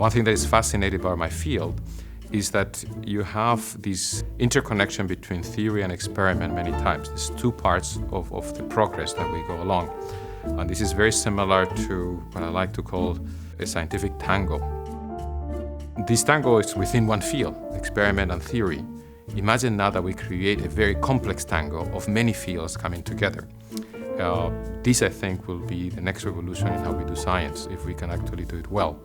One thing that is fascinating about my field is that you have this interconnection between theory and experiment many times. There's two parts of the progress that we go along. And this is very similar to what I like to call a scientific tango. This tango is within one field, experiment and theory. Imagine now that we create a very complex tango of many fields coming together. This, I think, will be the next revolution in how we do science, if we can actually do it well.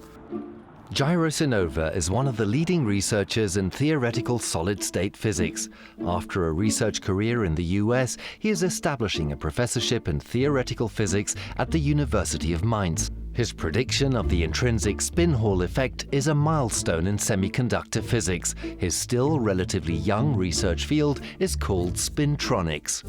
Jairo Sinova is one of the leading researchers in theoretical solid-state physics. After a research career in the US, he is establishing a professorship in theoretical physics at the University of Mainz. His prediction of the intrinsic spin Hall effect is a milestone in semiconductor physics. His still relatively young research field is called Spintronics.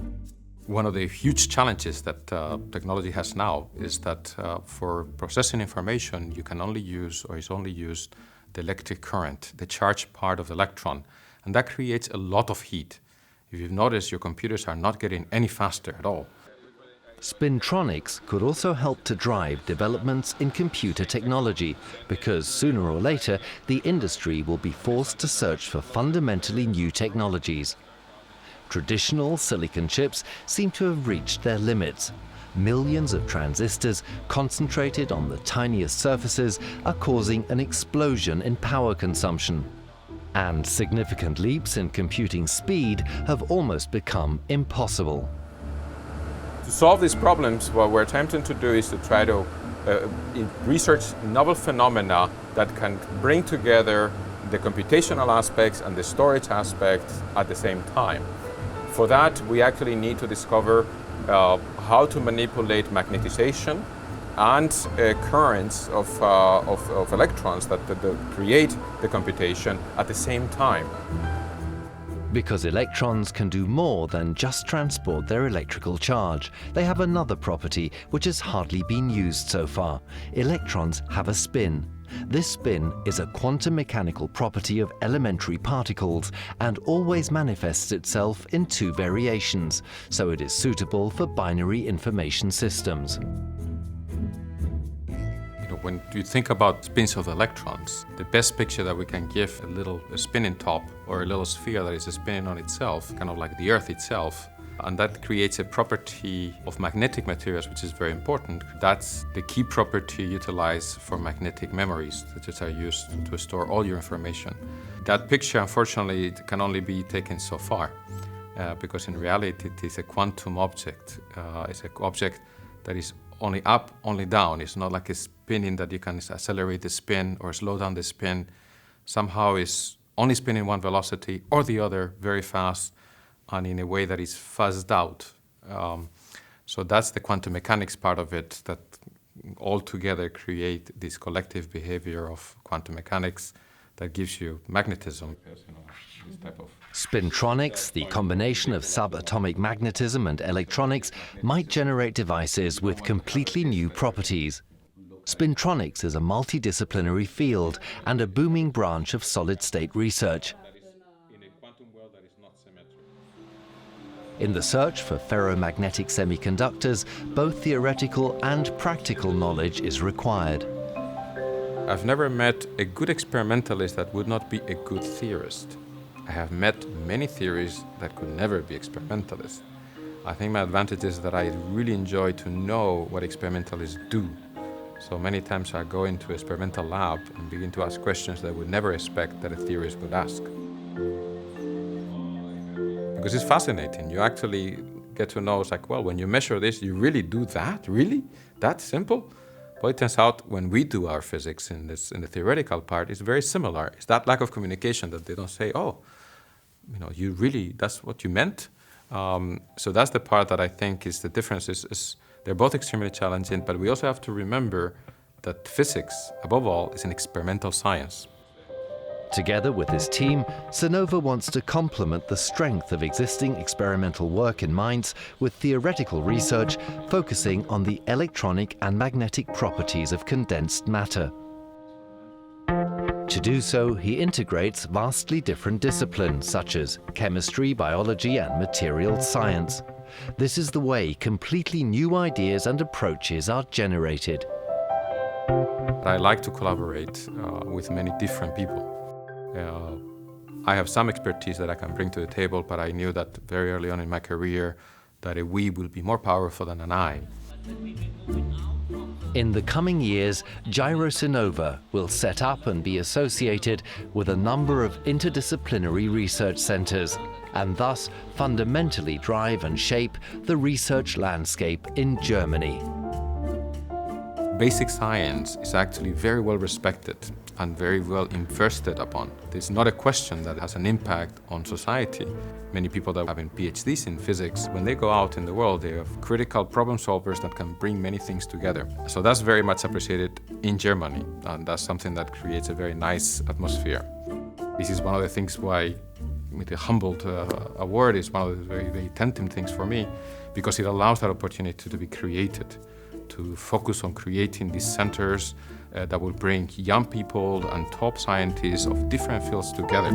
One of the huge challenges that technology has now is that for processing information, you can only use, or is only used, the electric current, the charged part of the electron, and that creates a lot of heat. If you've noticed, your computers are not getting any faster at all. Spintronics could also help to drive developments in computer technology, because sooner or later, the industry will be forced to search for fundamentally new technologies. Traditional silicon chips seem to have reached their limits. Millions of transistors concentrated on the tiniest surfaces are causing an explosion in power consumption. And significant leaps in computing speed have almost become impossible. To solve these problems, what we're attempting to do is to try to research novel phenomena that can bring together the computational aspects and the storage aspects at the same time. For that, we actually need to discover how to manipulate magnetization and currents of electrons that create the computation at the same time. Because electrons can do more than just transport their electrical charge. They have another property which has hardly been used so far. Electrons have a spin. This spin is a quantum mechanical property of elementary particles and always manifests itself in two variations, so it is suitable for binary information systems. When you think about spins of electrons, the best picture that we can give a spinning top or a little sphere that is spinning on itself, kind of like the Earth itself, and that creates a property of magnetic materials, which is very important. That's the key property utilized for magnetic memories, which are used to store all your information. That picture, unfortunately, can only be taken so far, because in reality it is a quantum object. It's an object that is only up, only down. It's not like a spinning that you can accelerate the spin or slow down the spin. Somehow it's only spinning one velocity or the other very fast, and in a way that is fuzzed out. So that's the quantum mechanics part of it that all together create this collective behavior of quantum mechanics that gives you magnetism. This type of Spintronics, the combination of subatomic magnetism and electronics, might generate devices with completely new properties. Spintronics is a multidisciplinary field and a booming branch of solid-state research. In the search for ferromagnetic semiconductors, both theoretical and practical knowledge is required. I've never met a good experimentalist that would not be a good theorist. I have met many theorists that could never be experimentalists. I think my advantage is that I really enjoy to know what experimentalists do. So many times I go into an experimental lab and begin to ask questions that I would never expect that a theorist would ask. Because it's fascinating. You actually get to know, it's like, well, when you measure this, you really do that? Really? That simple? Well, it turns out when we do our physics in the theoretical part, it's very similar. It's that lack of communication that they don't say, oh, you really, that's what you meant? So that's the part that I think is the difference. Is they're both extremely challenging, but we also have to remember that physics, above all, is an experimental science. Together with his team, Sinova wants to complement the strength of existing experimental work in Mainz with theoretical research focusing on the electronic and magnetic properties of condensed matter. To do so, he integrates vastly different disciplines such as chemistry, biology, and materials science. This is the way completely new ideas and approaches are generated. but I like to collaborate with many different people. I have some expertise that I can bring to the table, but I knew that very early on in my career that a we will be more powerful than an I. In the coming years, Jairo Sinova will set up and be associated with a number of interdisciplinary research centers, and thus fundamentally drive and shape the research landscape in Germany. Basic science is actually very well respected and very well invested upon. It's not a question that has an impact on society. Many people that have PhDs in physics, when they go out in the world, they have critical problem solvers that can bring many things together. So that's very much appreciated in Germany, and that's something that creates a very nice atmosphere. This is one of the things why the Humboldt Award is one of the very, very tempting things for me, because it allows that opportunity to be created, to focus on creating these centers that will bring young people and top scientists of different fields together.